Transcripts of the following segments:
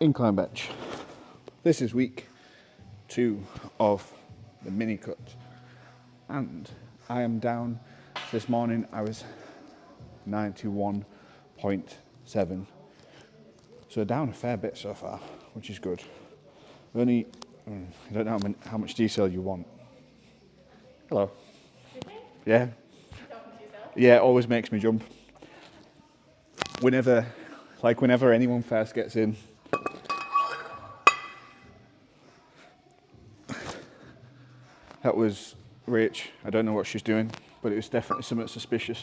incline bench. This is week 2 of the mini cut, and I am down. This morning I was 91.7, so down a fair bit so far, which is good. I don't know how much detail you want. Hello. Yeah. Yeah, it always makes me jump. Whenever anyone first gets in. That was Rach. I don't know what she's doing, but it was definitely something suspicious.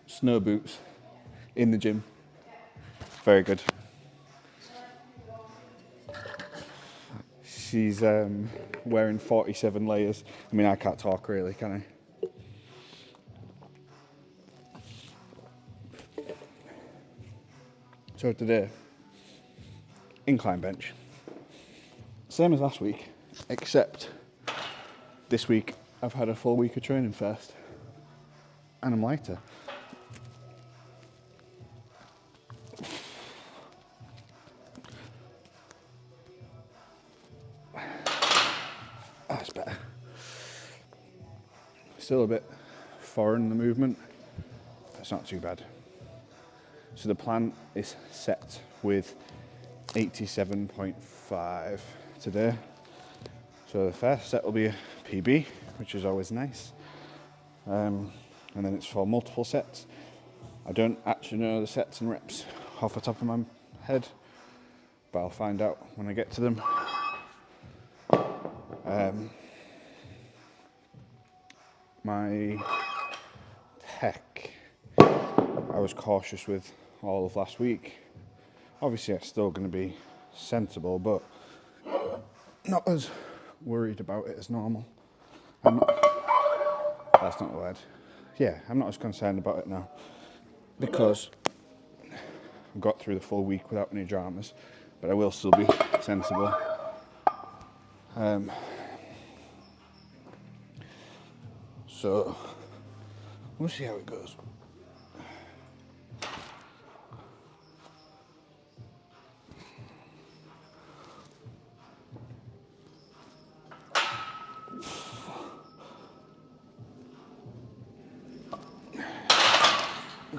Snow boots in the gym. Very good. She's wearing 47 layers. I mean, I can't talk really, can I? So today, incline bench. Same as last week, except this week I've had a full week of training first, and I'm lighter. That's better. Still a bit foreign, the movement. That's not too bad. So the plan is set with 87.5 today. So the first set will be a PB, which is always nice. And then it's for multiple sets. I don't actually know the sets and reps off the top of my head, but I'll find out when I get to them. My pec, I was cautious with all of last week. Obviously, it's still going to be sensible, but not as worried about it as normal. That's not the word. Yeah, I'm not as concerned about it now because I got through the full week without any dramas, but I will still be sensible. So we'll see how it goes.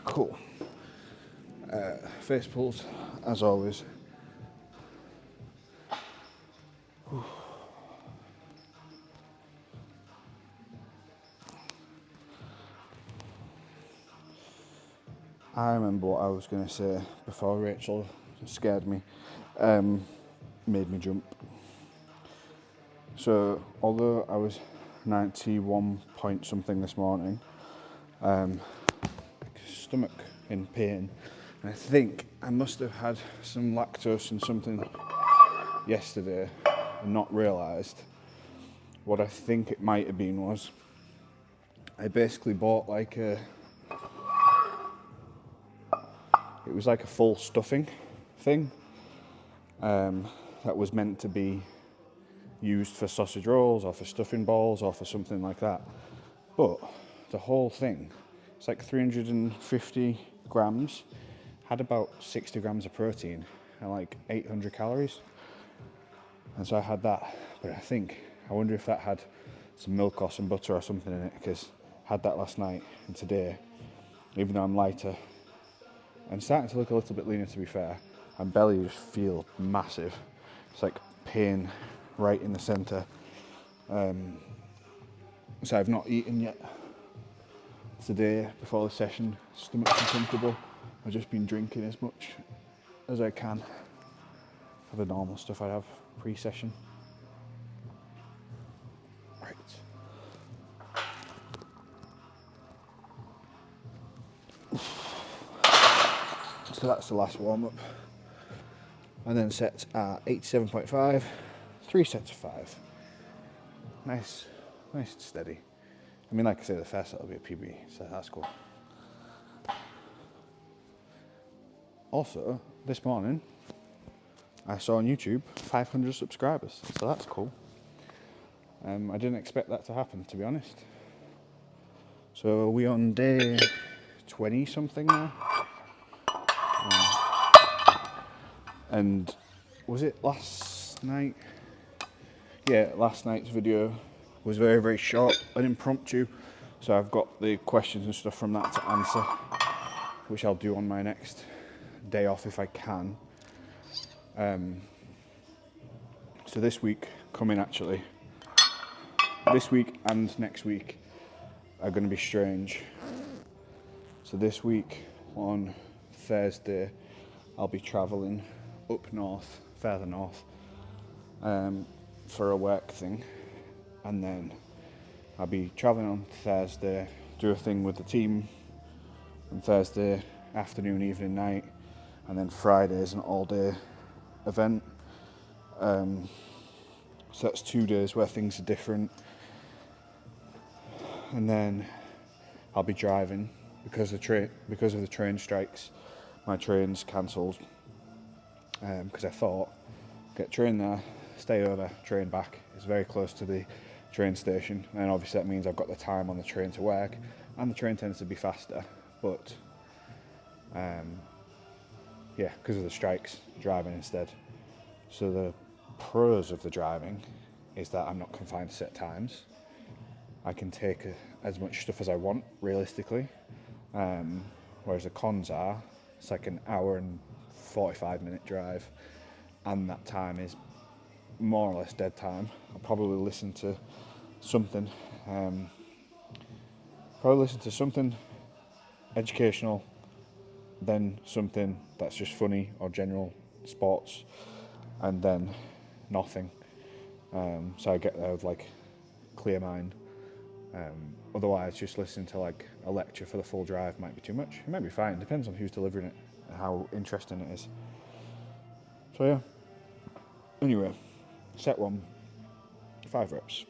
Cool. Face pulls, as always. I remember what I was going to say before Rachel scared me, made me jump. So, although I was 91 point something this morning, stomach in pain, and I think I must have had some lactose and something yesterday and not realised. What I think it might have been was I basically bought it was like a full stuffing thing that was meant to be used for sausage rolls or for stuffing balls or for something like that. But the whole thing, it's like 350 grams, had about 60 grams of protein and like 800 calories. And so I had that, but I wonder if that had some milk or some butter or something in it, because I had that last night, and today, even though I'm lighter, I'm starting to look a little bit leaner, to be fair. My belly just feels massive. It's like pain right in the centre. So I've not eaten yet today before the session. Stomach's uncomfortable. I've just been drinking as much as I can for the normal stuff I have pre-session. Right. So that's the last warm-up. And then sets are 87.5, 3 sets of 5. Nice and steady. I mean, like I say, the first set will be a PB, so that's cool. Also, this morning, I saw on YouTube 500 subscribers, so that's cool. I didn't expect that to happen, to be honest. So are we on day 20 something now? And was it last night? Yeah, last night's video was very, very short and impromptu. So I've got the questions and stuff from that to answer, which I'll do on my next day off if I can. So this week coming actually, this week and next week are going to be strange. So this week on Thursday, I'll be travelling up north, further north, for a work thing. And then I'll be travelling on Thursday, do a thing with the team on Thursday afternoon, evening, night. And then Friday is an all-day event. So that's 2 days where things are different. And then I'll be driving because of the train strikes. My train's cancelled because I thought get train there, stay over, train back. It's very close to the train station, and obviously that means I've got the time on the train to work, and the train tends to be faster. But yeah, because of the strikes, driving instead. So the pros of the driving is that I'm not confined to set times. I can take as much stuff as I want, realistically. Whereas the cons are, it's like an hour and 45-minute drive, and that time is more or less dead time. I'll probably listen to something, educational, then something that's just funny or general sports, and then nothing. So I get there with like clear mind. Otherwise, just listening to like a lecture for the full drive might be too much. It might be fine, depends on who's delivering it and how interesting it is. So yeah. Anyway, set 1, 5 reps.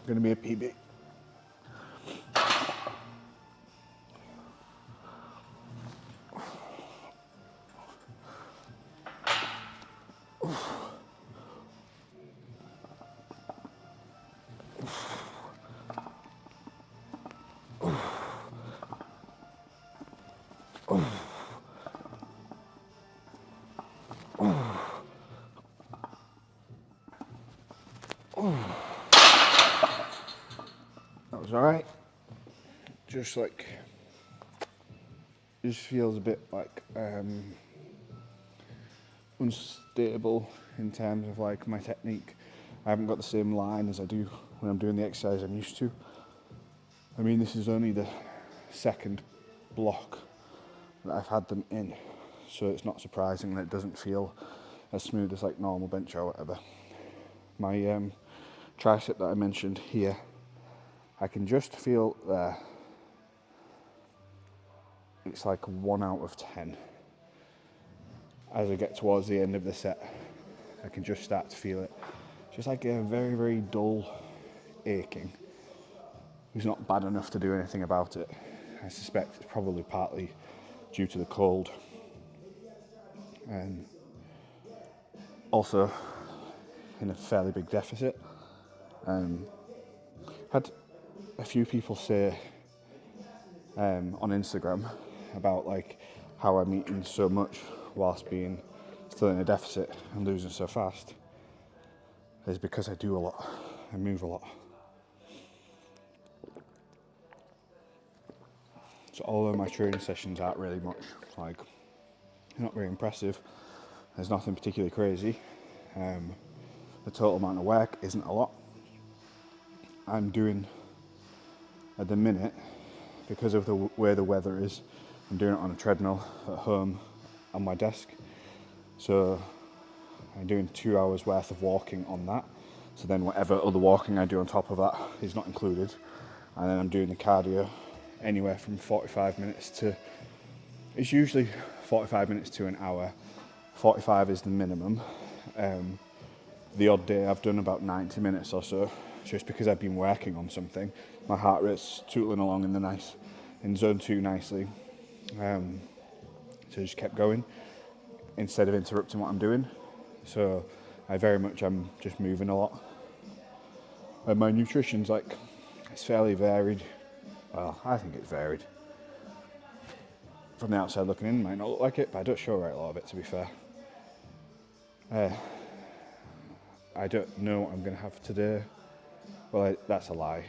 Gonna be a PB. That was alright. Just feels a bit like unstable in terms of like my technique. I haven't got the same line as I do when I'm doing the exercise I'm used to. I mean, this is only the second block that I've had them in, so it's not surprising that it doesn't feel as smooth as like normal bench or whatever. My tricep that I mentioned here, I can just feel there. It's like 1 out of 10. As I get towards the end of the set, I can just start to feel it. Just like a very, very dull aching. It's not bad enough to do anything about it. I suspect it's probably partly due to the cold. And also in a fairly big deficit. Had a few people say on Instagram about like how I'm eating so much whilst being still in a deficit and losing so fast. Is because I do a lot. I move a lot. So although my training sessions aren't really much, like, not very impressive, there's nothing particularly crazy. The total amount of work isn't a lot. I'm doing, at the minute, because of the way the weather is, I'm doing it on a treadmill at home on my desk. So I'm doing 2 hours worth of walking on that. So then whatever other walking I do on top of that is not included. And then I'm doing the cardio anywhere from 45 minutes to, it's usually 45 minutes to an hour. 45 is the minimum. The odd day I've done about 90 minutes or so, just because I've been working on something. My heart rate's tootling along in zone 2 nicely. So I just kept going instead of interrupting what I'm doing. So I very much am just moving a lot. And my nutrition's it's fairly varied. Well, I think it's varied. from the outside looking in, might not look like it, but I don't show a right lot of it, to be fair. I don't know what I'm going to have today. Well, that's a lie.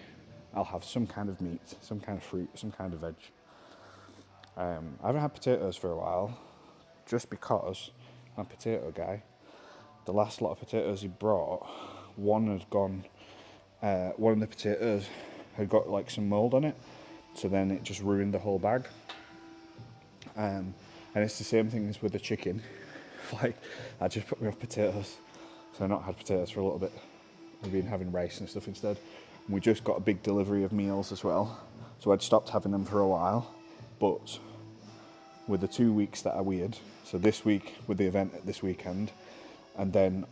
I'll have some kind of meat, some kind of fruit, some kind of veg. I haven't had potatoes for a while, just because I'm a potato guy. The last lot of potatoes he brought, one had gone, one of the potatoes had got like some mould on it, so then it just ruined the whole bag. And it's the same thing as with the chicken. Like, that just put me off potatoes, so I've not had potatoes for a little bit. We've been having rice and stuff instead. And we just got a big delivery of meals as well, so I'd stopped having them for a while. But with the 2 weeks that are weird, so this week with the event at this weekend, and then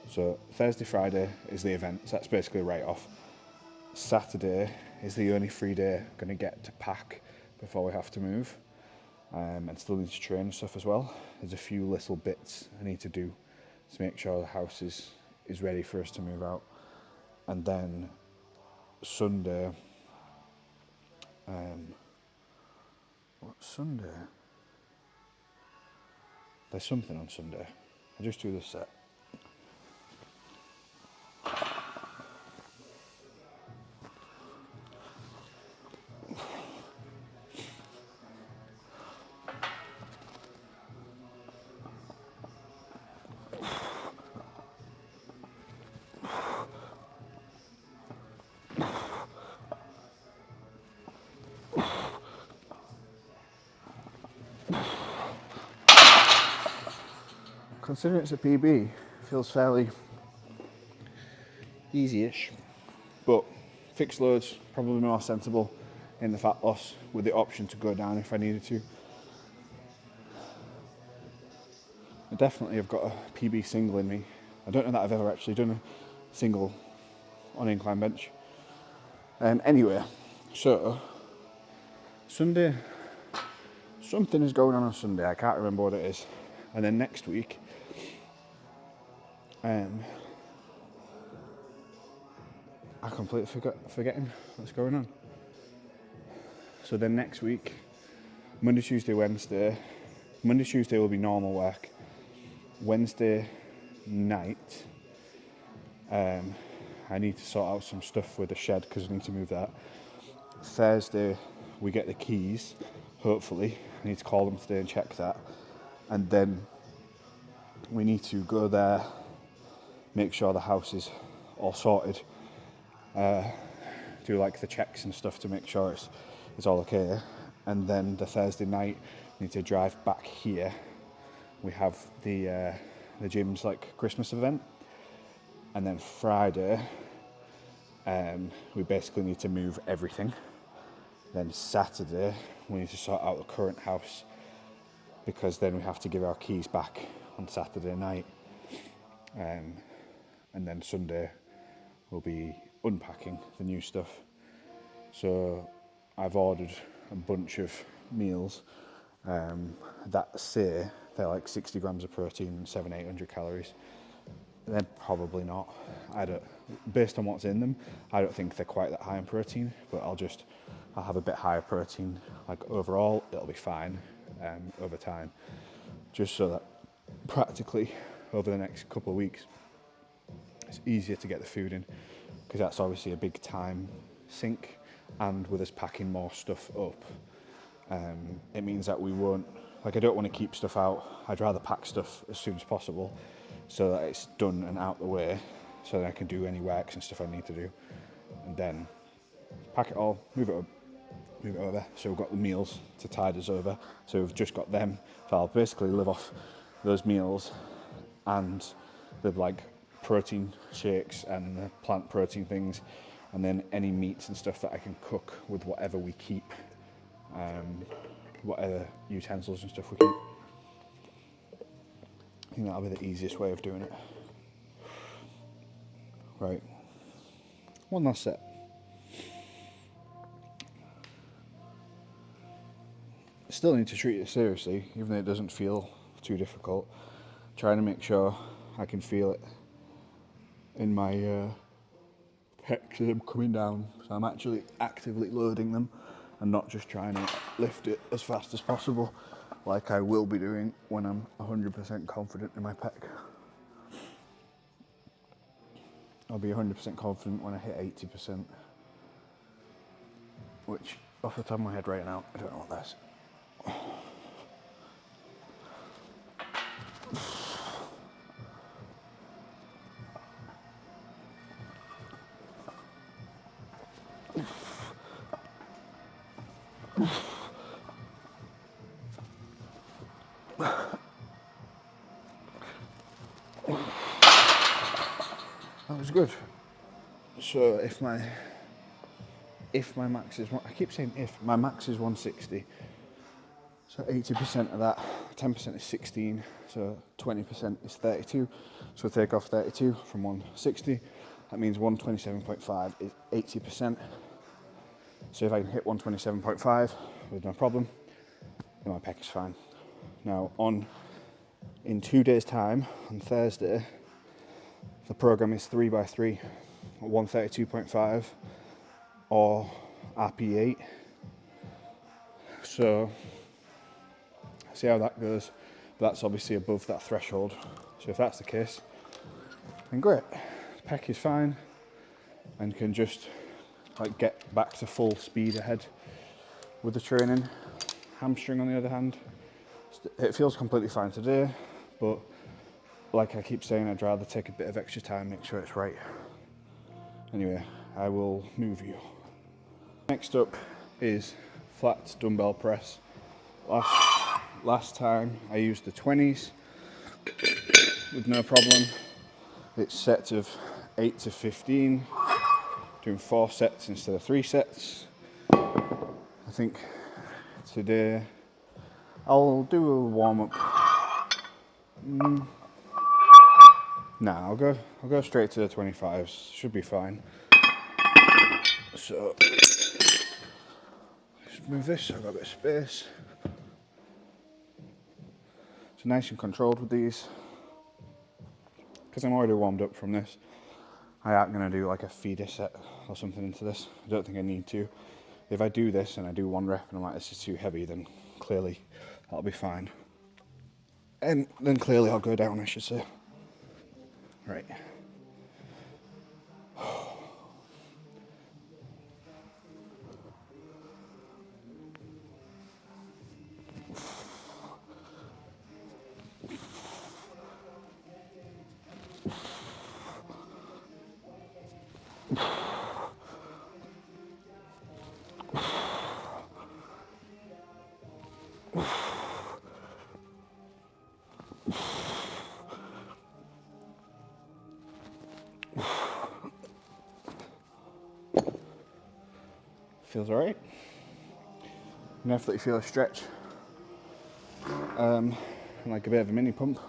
so Thursday, Friday is the event, so that's basically a write-off. Saturday is the only free day I'm going to get to pack before we have to move, and still need to train and stuff as well. There's a few little bits I need to do to make sure the house is ready for us to move out. And then Sunday, what's Sunday? There's something on Sunday. I just do this set. Considering it's a PB, it feels fairly easy-ish, but fixed loads probably more sensible in the fat loss, with the option to go down if I needed to. I definitely have got a PB single in me. I don't know that I've ever actually done a single on incline bench. Anyway, so Sunday, something is going on Sunday. I can't remember what it is. And then next week, I'm completely forgetting what's going on. So then next week, Monday, Tuesday, Wednesday. Monday, Tuesday will be normal work. Wednesday night, I need to sort out some stuff with the shed because I need to move that. Thursday, we get the keys, hopefully. I need to call them today and check that. And then we need to go there, make sure the house is all sorted, do like the checks and stuff to make sure it's all okay. And then the Thursday night, we need to drive back here. We have the gym's like Christmas event. And then Friday, we basically need to move everything. Then Saturday, we need to sort out the current house, because then we have to give our keys back on Saturday night. And then Sunday, we'll be unpacking the new stuff. So I've ordered a bunch of meals that say they're like 60 grams of protein and 700-800 calories. They're probably not. Based on what's in them, I don't think they're quite that high in protein, but I'll have a bit higher protein. Like overall, it'll be fine over time, just so that practically over the next couple of weeks, it's easier to get the food in, because that's obviously a big time sink. And with us packing more stuff up, it means that we won't, I don't want to keep stuff out. I'd rather pack stuff as soon as possible so that it's done and out the way, so that I can do any works and stuff I need to do. And then pack it all, move it over. So we've got the meals to tide us over. So we've just got them. So I'll basically live off those meals and the protein shakes and the plant protein things, and then any meats and stuff that I can cook with whatever we keep, whatever utensils and stuff we keep. I think that'll be the easiest way of doing it. Right, one last set. Still need to treat it seriously, even though it doesn't feel too difficult. Trying to make sure I can feel it in my pecs as I'm coming down. So I'm actually actively loading them and not just trying to lift it as fast as possible, like I will be doing when I'm 100% confident in my pec. I'll be 100% confident when I hit 80%, which off the top of my head right now, I don't know what that's. That was good. So if my max is, I keep saying if, my max is 160, so 80% of that, 10% is 16, so 20% is 32, so take off 32 from 160, that means 127.5 is 80%, so if I can hit 127.5 with no problem, then my pec is fine. Now in 2 days time, on Thursday, the program is 3x3 at 132.5 or RP8. So see how that goes. But that's obviously above that threshold. So if that's the case, then great. Pec is fine and can just like get back to full speed ahead with the training. Hamstring on the other hand, it feels completely fine today, but like I keep saying, I'd rather take a bit of extra time, make sure it's right. Anyway, I will move you. Next up is flat dumbbell press. Last time I used the 20s with no problem. It's sets of 8 to 15, doing 4 sets instead of 3 sets. I think today I'll do a warm up. Nah, I'll go straight to the 25s. Should be fine. So just move this so I've got a bit of space. So nice and controlled with these. Because I'm already warmed up from this, I aren't going to do like a feeder set or something into this. I don't think I need to. If I do this and I do 1 rep and I'm like, this is too heavy, then clearly that'll be fine. And then clearly I'll go down, I should say. Right. Feels alright. You definitely feel a stretch. Like a bit of a mini pump.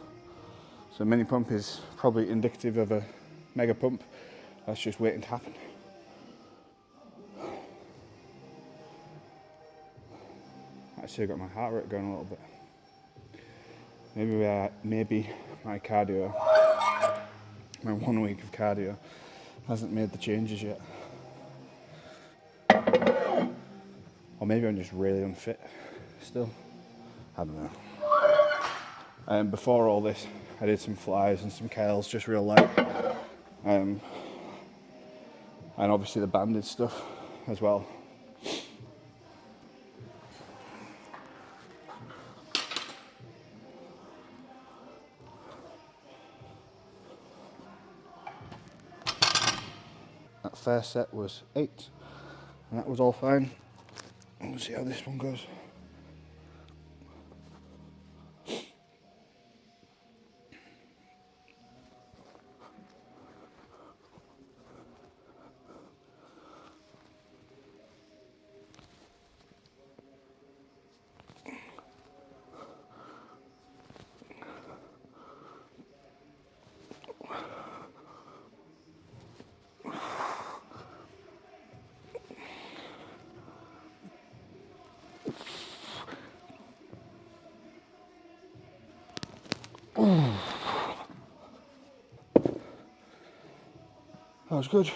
So a mini pump is probably indicative of a mega pump. That's just waiting to happen. Actually, I got my heart rate going a little bit. Maybe my cardio, my 1 week of cardio, hasn't made the changes yet. Or maybe I'm just really unfit still. I don't know. Before all this, I did some flies and some curls, just real light. And obviously the banded stuff as well. That first set was 8, and that was all fine. We'll see how this one goes. That was good.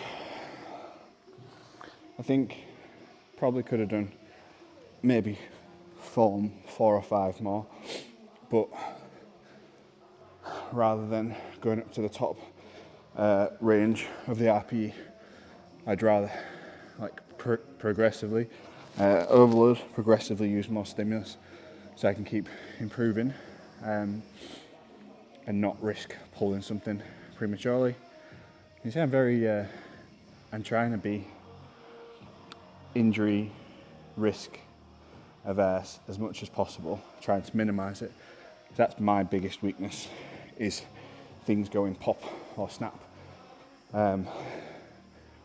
I think probably could have done maybe four or five more, but rather than going up to the top range of the RPE, I'd rather like progressively overload, progressively use more stimulus so I can keep improving and not risk pulling something prematurely. You see, I'm trying to be injury risk averse as much as possible, trying to minimize it. That's my biggest weakness, is things going pop or snap.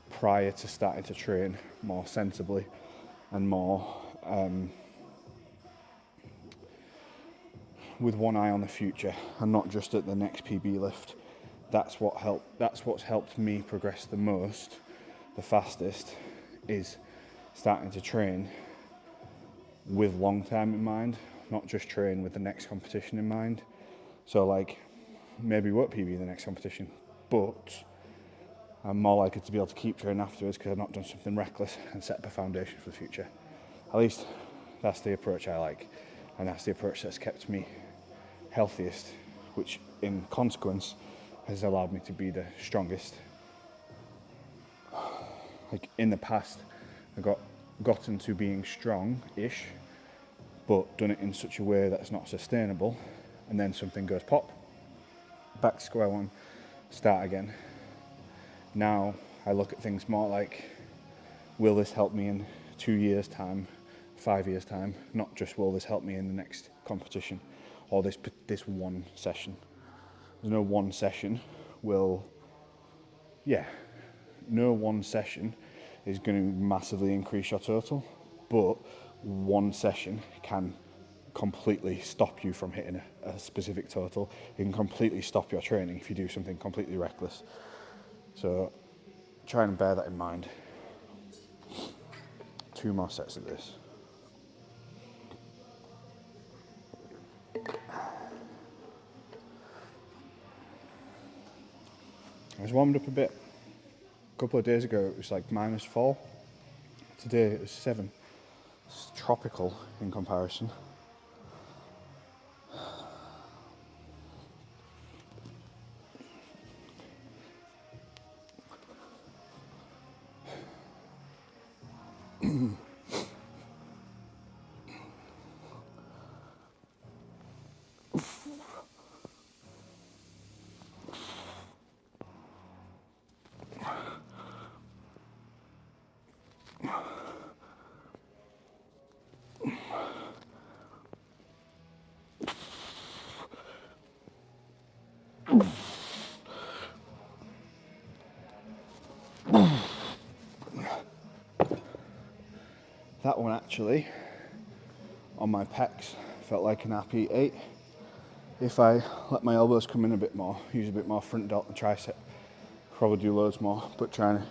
Prior to starting to train more sensibly and more with one eye on the future and not just at the next PB lift. That's what's helped me progress the most, the fastest, is starting to train with long term in mind, not just train with the next competition in mind. So like, maybe won't PB the next competition, but I'm more likely to be able to keep training afterwards because I've not done something reckless and set up a foundation for the future. At least that's the approach I like, and that's the approach that's kept me healthiest, which in consequence has allowed me to be the strongest. Like in the past, I gotten to being strong-ish, but done it in such a way that's not sustainable, and then something goes pop, back to square one, start again. Now I look at things more like, will this help me in 2 years' time, 5 years' time? Not just will this help me in the next competition or this one session. There's no one session no one session is going to massively increase your total, but one session can completely stop you from hitting a specific total. It can completely stop your training if you do something completely reckless. So try and bear that in mind. 2 more sets of this. I was warmed up a bit. A couple of days ago it was like -4. Today it was 7. It's tropical in comparison. That one actually, on my pecs, felt like an RP8. If I let my elbows come in a bit more, use a bit more front delt and tricep, probably do loads more, but trying to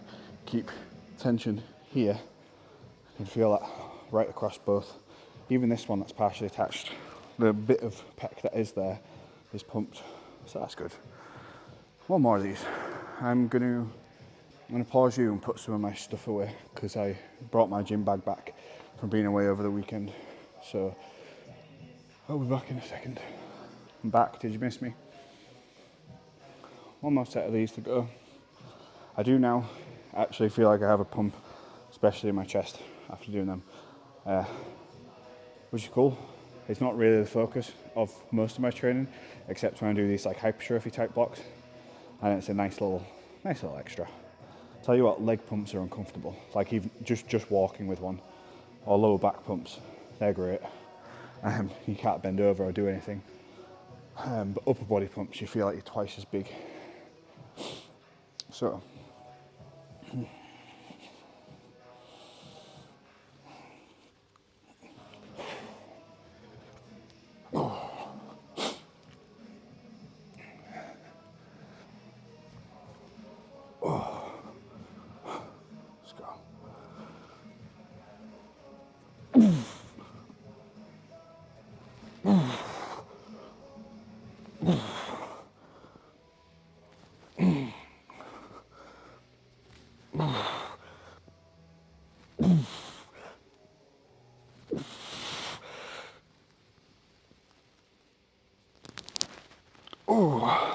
keep tension here, I can feel that right across both. Even this one that's partially attached, the bit of pec that is there is pumped, so that's good. One more of these. I'm gonna pause you and put some of my stuff away because I brought my gym bag back from being away over the weekend. So I'll be back in a second. I'm back. Did you miss me? One more set of these to go. I do now actually feel like I have a pump, especially in my chest after doing them, which is cool. It's not really the focus of most of my training, except when I do these like hypertrophy type blocks, and it's a nice little extra. Tell you what, leg pumps are uncomfortable. Like even just walking with one, or lower back pumps, they're great. You can't bend over or do anything. But upper body pumps, you feel like you're twice as big. So. Let's go.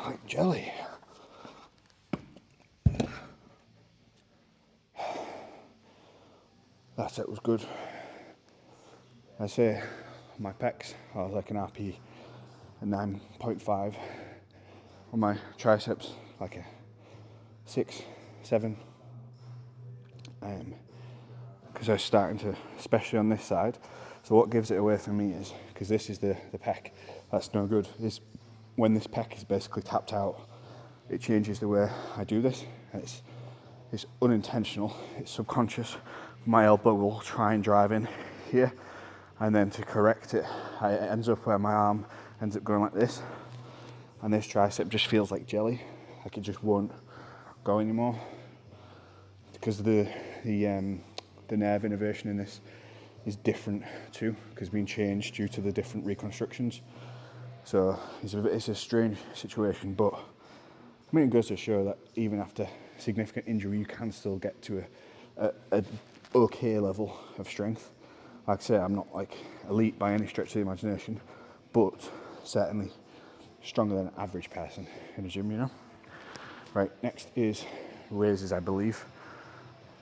like jelly. That set was good. I say my pecs, I was like an RP a 9.5. On my triceps, like a 6, 7. Because I was starting to, especially on this side. So what gives it away for me is, because this is the pec, that's no good, is when this pec is basically tapped out, it changes the way I do this. It's unintentional, it's subconscious. My elbow will try and drive in here, and then to correct it, it ends up where my arm ends up going like this, and this tricep just feels like jelly, like it just won't go anymore, because the nerve innervation in this is different too, because it's been changed due to the different reconstructions. So it's a strange situation, but I mean, it goes to show that even after significant injury, you can still get to a okay level of strength. Like I say, I'm not like elite by any stretch of the imagination, but certainly stronger than an average person in a gym, you know? Right, next is raises, I believe.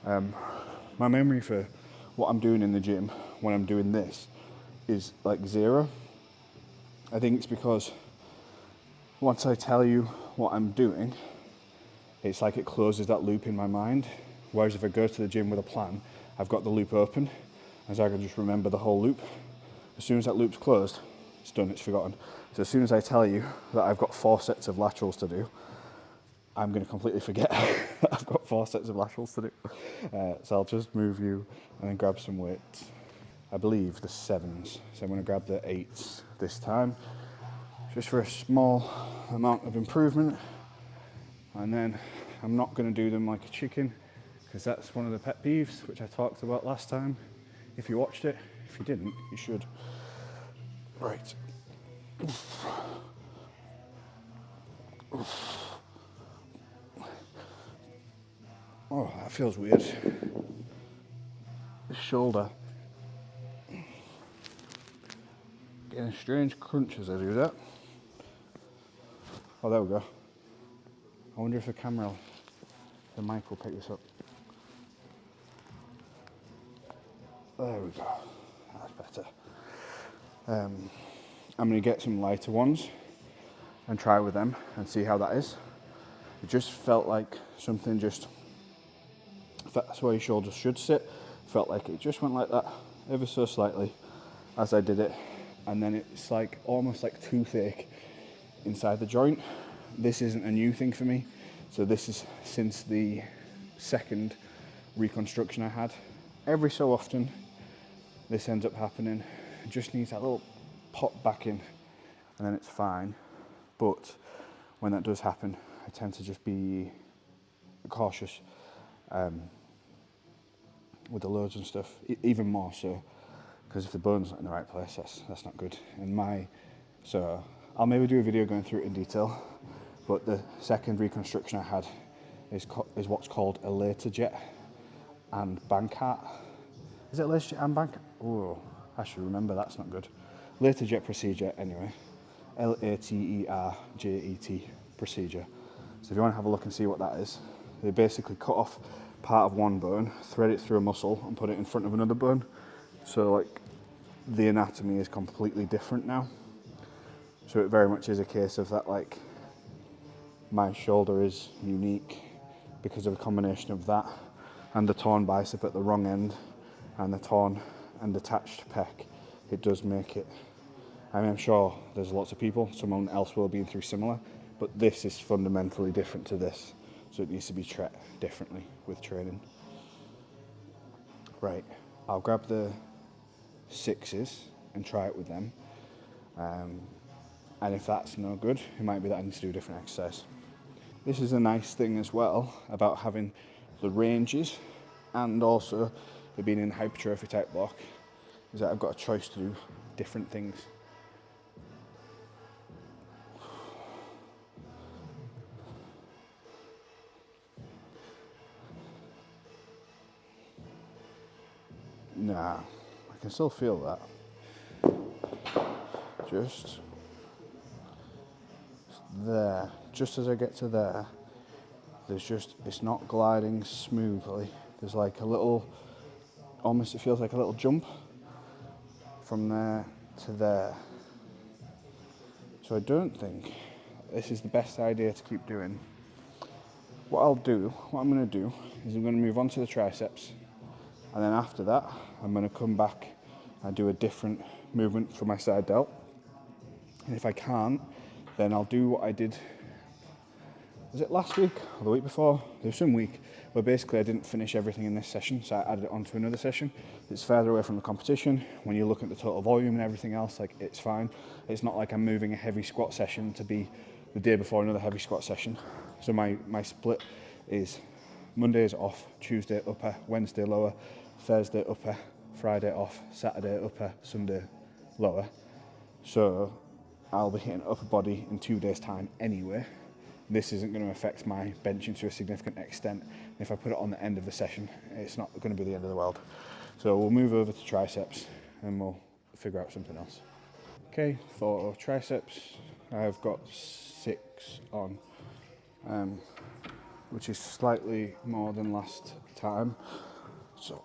My memory for what I'm doing in the gym when I'm doing this is like 0. I think it's because once I tell you what I'm doing, it's like it closes that loop in my mind. Whereas if I go to the gym with a plan, I've got the loop open, and so I can just remember the whole loop. As soon as that loop's closed, it's done, it's forgotten. So as soon as I tell you that I've got 4 sets of laterals to do, I'm going to completely forget that I've got 4 sets of laterals to do. So I'll just move you and then grab some weights. I believe the 7s. So I'm going to grab the 8s this time, just for a small amount of improvement. And then I'm not going to do them like a chicken, because that's one of the pet peeves, which I talked about last time. If you watched it, if you didn't, you should. Right. Oh, that feels weird. The shoulder. Getting a strange crunch as I do that. Oh, there we go. I wonder if the mic will pick this up. There we go. That's better. I'm going to get some lighter ones and try with them and see how that is. It just felt like something just, if that's where your shoulders should sit, felt like it just went like that ever so slightly as I did it, and then it's like almost like toothache inside the joint. This isn't a new thing for me, so this is since the second reconstruction I had. Every so often this ends up happening. It just needs that little pop back in and then it's fine. But when that does happen, I tend to just be cautious with the loads and stuff, even more so, because if the bone's not in the right place, that's not good. So I'll maybe do a video going through it in detail, but the second reconstruction I had is what's called a later jet and Bankart. Is it later jet and Bankart? Oh, I should remember, that's not good. Later jet procedure anyway. LATERJET procedure. So if you want to have a look and see what that is, they basically cut off part of one bone, thread it through a muscle and put it in front of another bone. So like the anatomy is completely different now. So it very much is a case of that, like my shoulder is unique because of a combination of that and the torn bicep at the wrong end and the torn and detached pec. It does make it, I mean, I'm sure there's lots of people, someone else will be through similar, but this is fundamentally different to this. So it needs to be treated differently with training. Right, I'll grab the 6s and try it with them. And if that's no good, it might be that I need to do a different exercise. This is a nice thing as well about having the ranges and also it being in hypertrophy type block, is that I've got a choice to do different things. Nah, I can still feel that. Just there, just as I get to there, it's not gliding smoothly. There's like a little, almost it feels like a little jump from there to there. So I don't think this is the best idea to keep doing. What I'm going to do is I'm going to move on to the triceps, and then after that I'm going to come back and do a different movement for my side delt. And if I can't, then I'll do what I did, was it last week or the week before? There was some week where basically I didn't finish everything in this session, so I added it onto another session. It's further away from the competition. When you look at the total volume and everything else, like, it's fine. It's not like I'm moving a heavy squat session to be the day before another heavy squat session. So my split is Mondays off, Tuesday upper, Wednesday lower, Thursday upper, Friday off, Saturday upper, Sunday lower. So I'll be hitting upper body in 2 days' time anyway. This isn't going to affect my benching to a significant extent. If I put it on the end of the session, it's not going to be the end of the world. So we'll move over to triceps and we'll figure out something else. Okay, for triceps, I've got 6 on, which is slightly more than last time. So,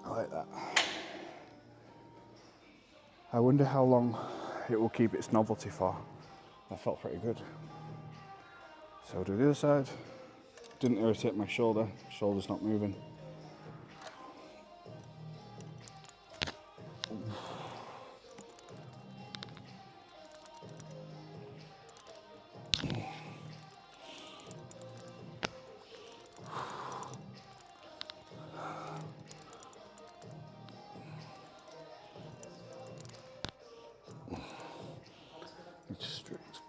I like that. I wonder how long it will keep its novelty for. That felt pretty good. So I'll do the other side. Didn't irritate my shoulder. Shoulder's not moving. It's strict.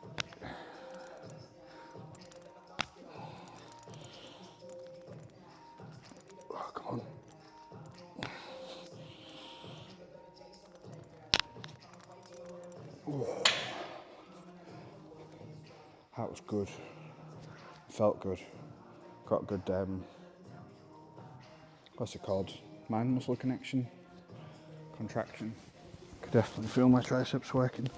Oh, come on. Oh. That was good. Felt good. Got good, what's it called? Mind muscle connection? Contraction. Could definitely feel my triceps working.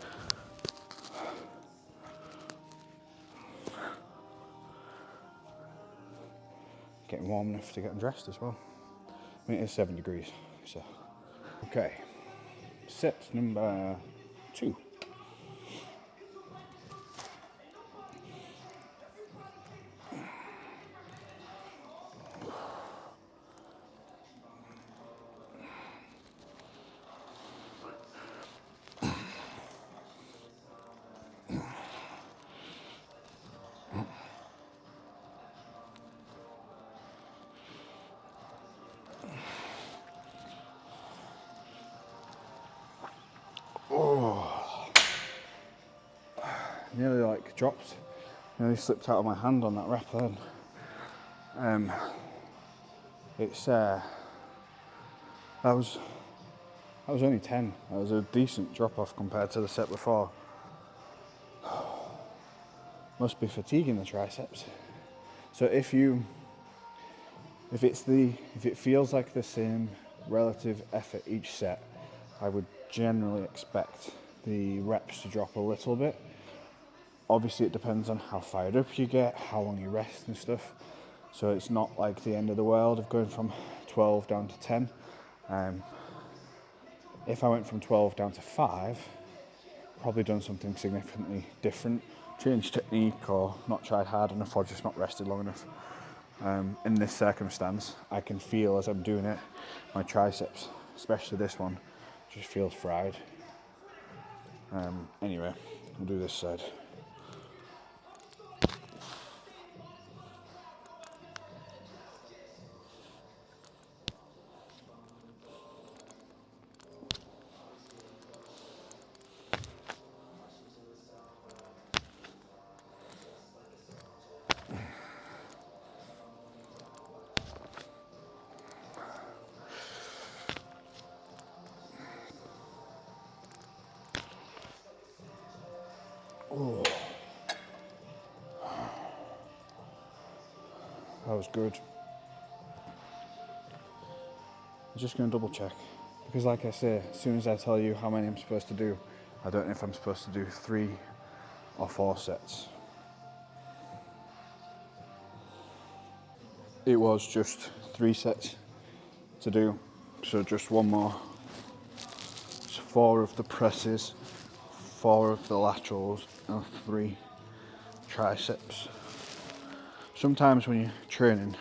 Getting warm enough to get dressed as well. I mean, it is 7 degrees, so. Okay, set number 2. Oh, nearly like dropped, nearly slipped out of my hand on that rep then. It's that was only 10. That was a decent drop off compared to the set before. Must be fatiguing the triceps. So if it feels like the same relative effort each set, I would generally expect the reps to drop a little bit. Obviously it depends on how fired up you get, how long you rest and stuff. So it's not like the end of the world of going from 12 down to 10. If I went from 12 down to 5, probably done something significantly different, changed technique or not tried hard enough or just not rested long enough. In this circumstance, I can feel as I'm doing it, my triceps, especially this one, just feels fried. Anyway, we'll do this side. That was good. I'm just going to double check. Because like I say, as soon as I tell you how many I'm supposed to do, I don't know if I'm supposed to do 3 or 4 sets. It was just 3 sets to do, so just one more. It's 4 of the presses, 4 of the laterals, and 3 triceps. Sometimes when you're training,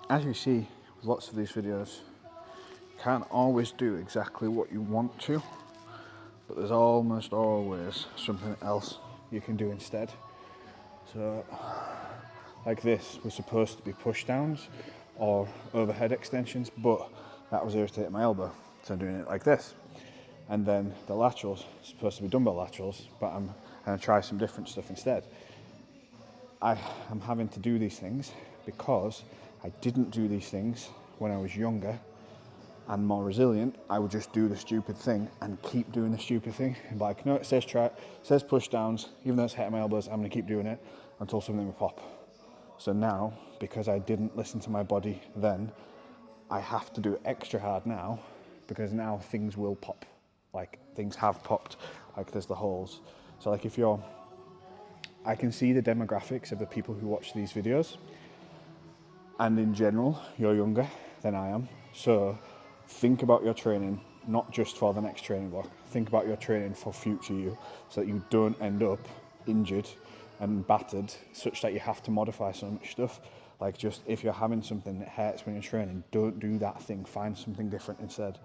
as you see with lots of these videos, you can't always do exactly what you want to, but there's almost always something else you can do instead. So like this was supposed to be push downs or overhead extensions, but that was irritating my elbow, so I'm doing it like this. And then the laterals, supposed to be dumbbell laterals, but I'm going to try some different stuff instead. I'm having to do these things because I didn't do these things when I was younger and more resilient. I would just do the stupid thing and keep doing the stupid thing. And like, no, it says push downs, even though it's hitting my elbows, I'm going to keep doing it until something will pop. So now, because I didn't listen to my body then, I have to do it extra hard now, because now things will pop. Like, things have popped, like there's the holes. So like I can see the demographics of the people who watch these videos, and in general, you're younger than I am. So think about your training, not just for the next training block. Think about your training for future you, so that you don't end up injured and battered such that you have to modify so much stuff. Like, just if you're having something that hurts when you're training, don't do that thing, find something different instead.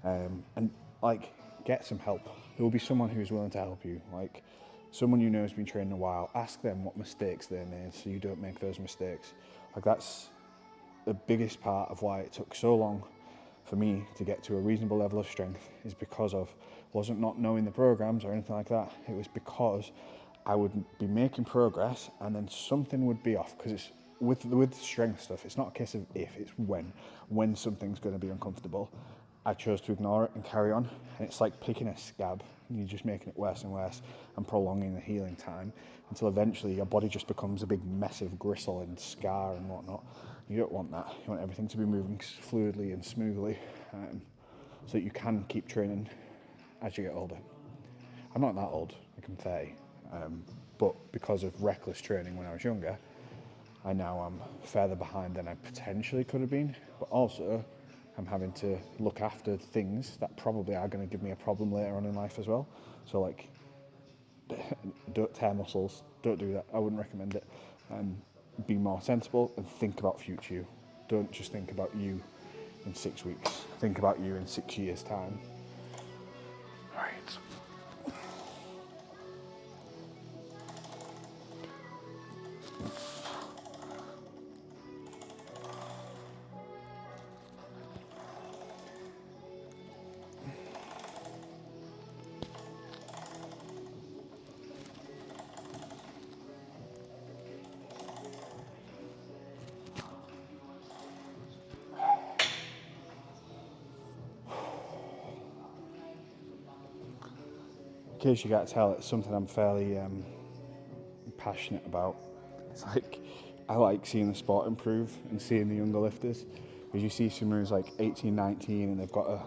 And like, get some help. There will be someone who's willing to help you, like someone you know has been training a while. Ask them what mistakes they made so you don't make those mistakes. Like, that's the biggest part of why it took so long for me to get to a reasonable level of strength, is because of, wasn't not knowing the programs or anything like that. It was because I would be making progress and then something would be off, because it's with strength stuff, it's not a case of if, it's when something's going to be uncomfortable. I chose to ignore it and carry on, and it's like picking a scab, and you're just making it worse and worse and prolonging the healing time until eventually your body just becomes a big mess of gristle and scar and whatnot. You don't want that. You want everything to be moving fluidly and smoothly, so that you can keep training as you get older. I'm not that old, like I'm 30, but because of reckless training when I was younger, I now am further behind than I potentially could have been, but also I'm having to look after things that probably are going to give me a problem later on in life as well. So like, don't tear muscles, don't do that, I wouldn't recommend it. Be more sensible and think about future you. Don't just think about you in 6 weeks, think about you in 6 years' time. Right. In case you can't tell, it's something I'm fairly passionate about. It's like, I like seeing the sport improve and seeing the younger lifters, because you see some who's like 18, 19 and they've got a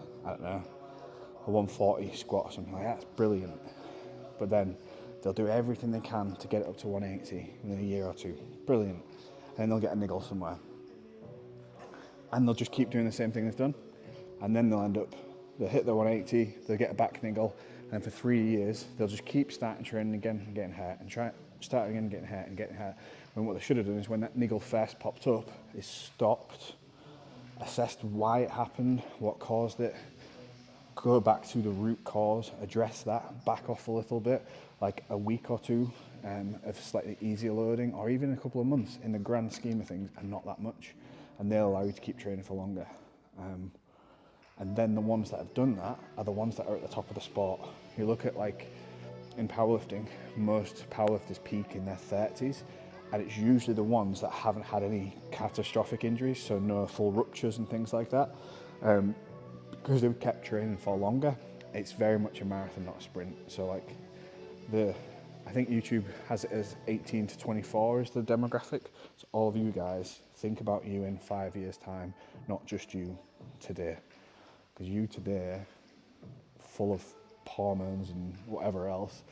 140 squat or something like that. It's brilliant. But then they'll do everything they can to get it up to 180 within a year or two. Brilliant. And then they'll get a niggle somewhere. And they'll just keep doing the same thing they've done. And then they'll hit the 180, they'll get a back niggle, and for 3 years, they'll just keep starting training again and getting hurt, and start again and getting hurt and getting hurt. When what they should have done is, when that niggle first popped up, is stopped, assessed why it happened, what caused it, go back to the root cause, address that, back off a little bit, like a week or two of slightly easier loading, or even a couple of months in the grand scheme of things, and not that much. And they'll allow you to keep training for longer. And then the ones that have done that are the ones that are at the top of the sport. You look at, like, in powerlifting, most powerlifters peak in their 30s, and it's usually the ones that haven't had any catastrophic injuries, so no full ruptures and things like that, because they've kept training for longer. It's very much a marathon, not a sprint. So like, the I think YouTube has it as 18 to 24 is the demographic. So all of you guys, think about you in 5 years' time, not just you today. Because you today, full of hormones and whatever else,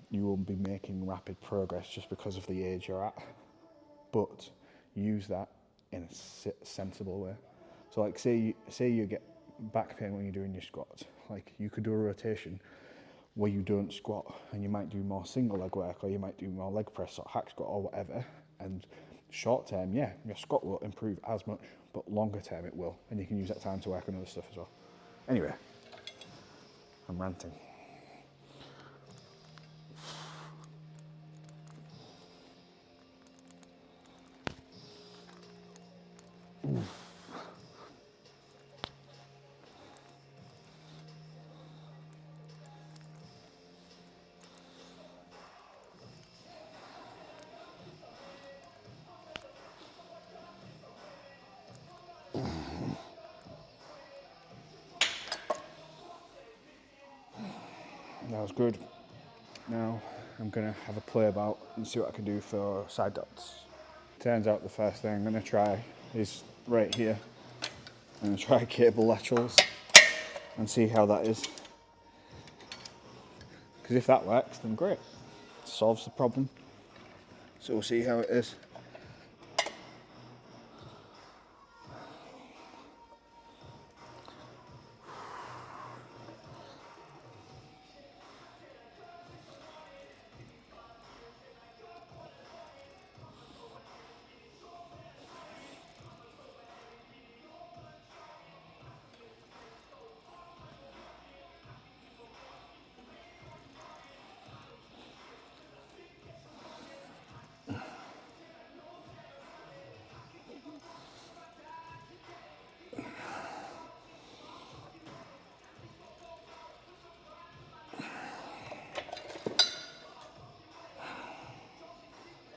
you will be making rapid progress just because of the age you're at. But use that in a sensible way. So like say you get back pain when you're doing your squats, like you could do a rotation where you don't squat and you might do more single leg work, or you might do more leg press or hack squat or whatever, and short term, yeah, your squat will improve as much, but longer term it will, and you can use that time to work on other stuff as well. Anyway, I'm ranting. That was good. Now I'm gonna have a play about and see what I can do for side delts. Turns out the first thing I'm gonna try is right here. I'm gonna try cable laterals and see how that is. Because if that works, then great. It solves the problem. So we'll see how it is.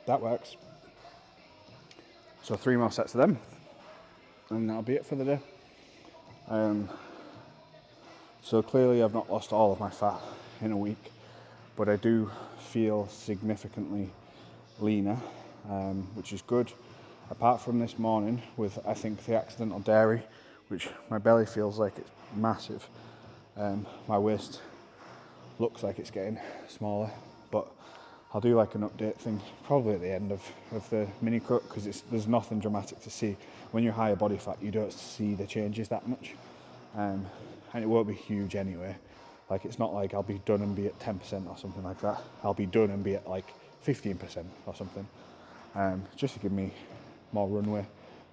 That works. So 3 more sets of them, and that'll be it for the day. So clearly I've not lost all of my fat in a week, but I do feel significantly leaner, which is good. Apart from this morning with, I think, the accidental dairy, which my belly feels like it's massive. My waist looks like it's getting smaller, but I'll do like an update thing probably at the end of the mini cut, because there's nothing dramatic to see. When you're higher body fat, you don't see the changes that much, and it won't be huge anyway. Like, it's not like I'll be done and be at 10% or something like that. I'll be done and be at like 15% or something, just to give me more runway,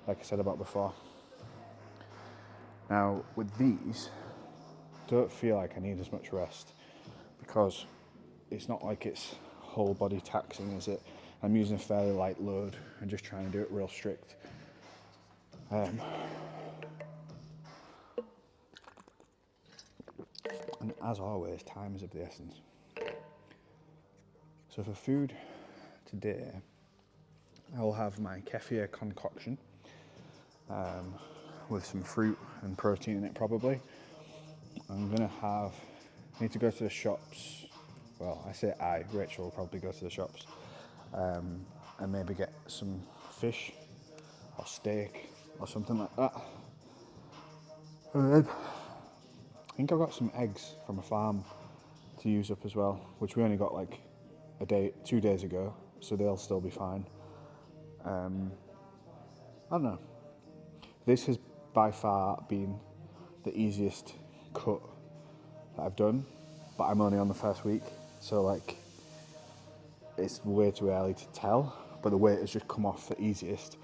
like I said about before. Now with these, don't feel like I need as much rest, because it's not like it's whole body taxing, is it? I'm using a fairly light load and just trying to do it real strict. And as always, time is of the essence. So for food today, I'll have my kefir concoction with some fruit and protein in it probably. I'm gonna need to go to the shops. Well, I say Rachel will probably go to the shops and maybe get some fish or steak or something like that. And then I think I've got some eggs from a farm to use up as well, which we only got like 2 days ago, so they'll still be fine. I don't know. This has by far been the easiest cut that I've done, but I'm only on the first week, so like it's way too early to tell, but the weight has just come off the easiest,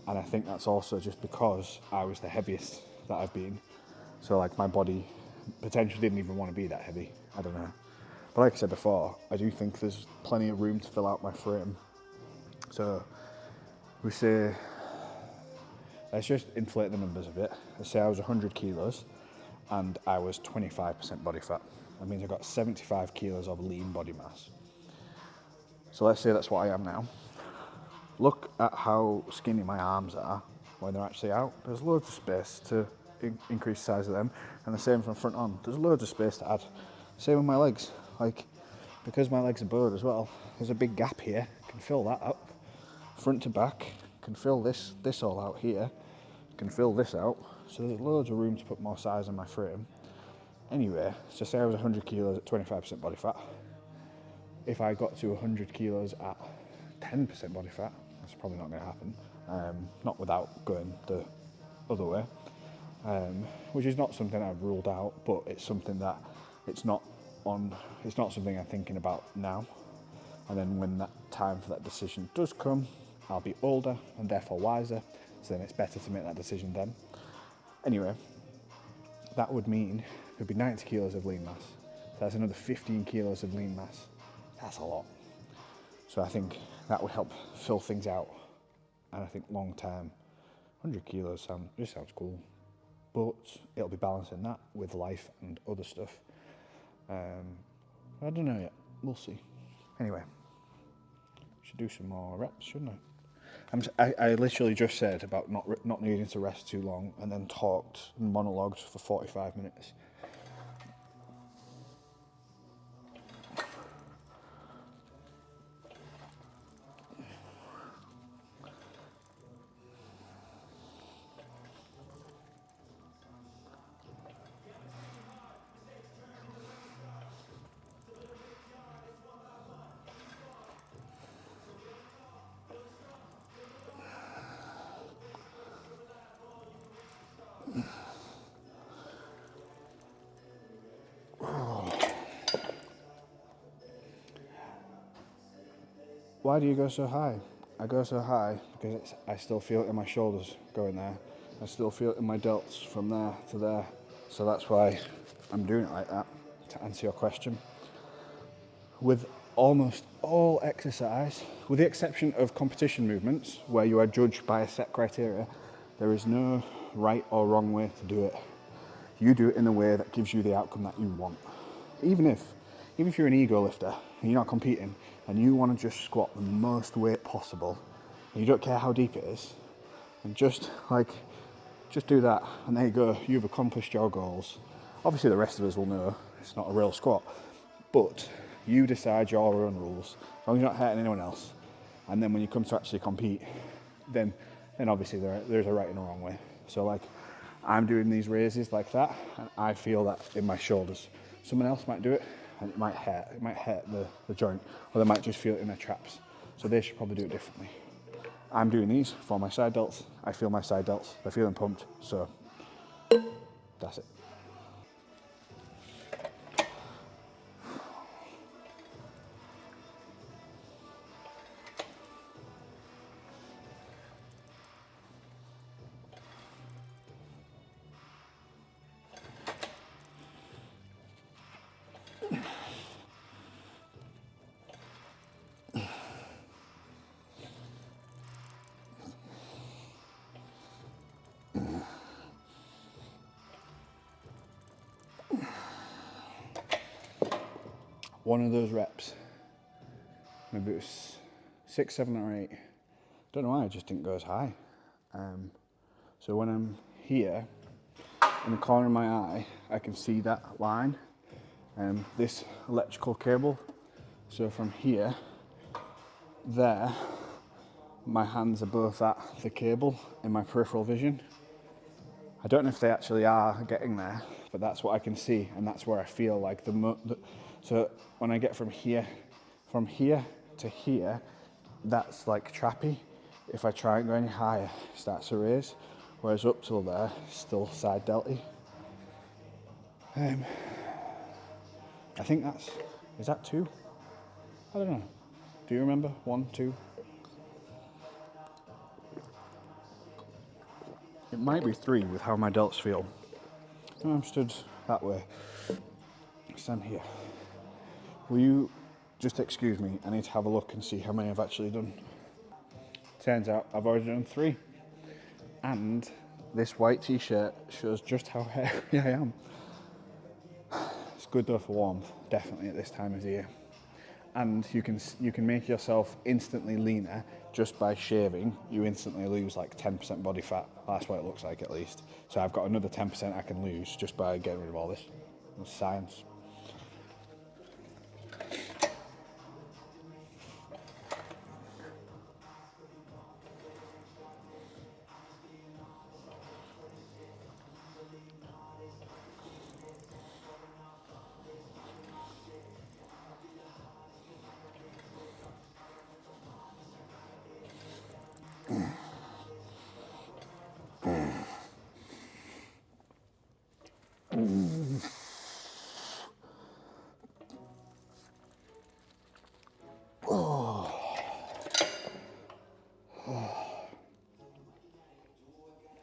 and I think that's also just because I was the heaviest that I've been, so like my body potentially didn't even want to be that heavy. I don't know, but like I said before, I do think there's plenty of room to fill out my frame. So we say, let's just inflate the numbers a bit. Let's say I was 100 kilos and I was 25% body fat. That means I've got 75 kilos of lean body mass. So let's say that's what I am now. Look at how skinny my arms are when they're actually out. There's loads of space to increase the size of them, and the same from front on. There's loads of space to add. Same with my legs. Like, because my legs are bowed as well, there's a big gap here. I can fill that up, front to back. Can fill this all out here. Can fill this out. So there's loads of room to put more size on my frame. Anyway, so say I was 100 kilos at 25% body fat. If I got to 100 kilos at 10% body fat, that's probably not going to happen. Not without going the other way, which is not something I've ruled out, but it's something that it's not something I'm thinking about now. And then when that time for that decision does come, I'll be older and therefore wiser, so then it's better to make that decision then. Anyway, that would mean there'd be 90 kilos of lean mass. So that's another 15 kilos of lean mass. That's a lot. So I think that would help fill things out. And I think long term, 100 kilos just sounds cool. But it'll be balancing that with life and other stuff. I don't know yet. We'll see. Anyway, should do some more reps, shouldn't I? I literally just said about not needing to rest too long, and then talked and monologued for 45 minutes. Why do you go so high? I go so high because I still feel it in my shoulders going there. I still feel it in my delts from there to there. So that's why I'm doing it like that, to answer your question. With almost all exercise, with the exception of competition movements, where you are judged by a set criteria, there is no right or wrong way to do it. You do it in a way that gives you the outcome that you want. Even if you're an ego lifter and you're not competing and you want to just squat the most weight possible and you don't care how deep it is, and just do that, and there you go, you've accomplished your goals. Obviously the rest of us will know it's not a real squat, but you decide your own rules, as long as you're not hurting anyone else. And then when you come to actually compete, then obviously there's a right and a wrong way. So like, I'm doing these raises like that, and I feel that in my shoulders. Someone else might do it, and it might hurt the joint, or they might just feel it in their traps. So they should probably do it differently. I'm doing these for my side delts. I feel my side delts. They're feeling pumped. So that's it. One of those reps, maybe it was 6, 7 or 8. Don't know why I just didn't go as high. So when I'm here, in the corner of my eye, I can see that line, this electrical cable. So from here, there, my hands are both at the cable in my peripheral vision. I don't know if they actually are getting there, but that's what I can see, and that's where I feel like so when I get from here to here, that's like trappy. If I try and go any higher, it starts to raise, whereas up till there, still side delty. I think is that 2? I don't know. Do you remember? 1, 2? It might be 3 with how my delts feel. No, I'm stood that way. Stand here. Will you just excuse me? I need to have a look and see how many I've actually done. Turns out I've already done 3. And this white t-shirt shows just how hairy I am. It's good though for warmth, definitely at this time of the year. And you can make yourself instantly leaner just by shaving. You instantly lose like 10% body fat. That's what it looks like at least. So I've got another 10% I can lose just by getting rid of all this. It's science.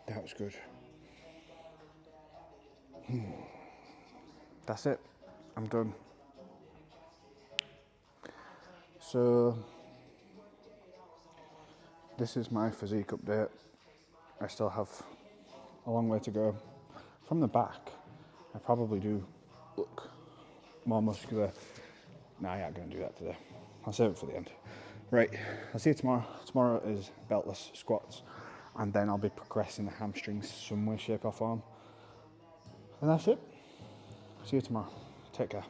That was good. That's it. I'm done. So this is my physique update. I still have a long way to go. From the back, I probably do look more muscular. Nah, I ain't gonna do that today. I'll save it for the end. Right, I'll see you tomorrow. Tomorrow is beltless squats, and then I'll be progressing the hamstrings some way, shape or form. And that's it. See you tomorrow. Take care.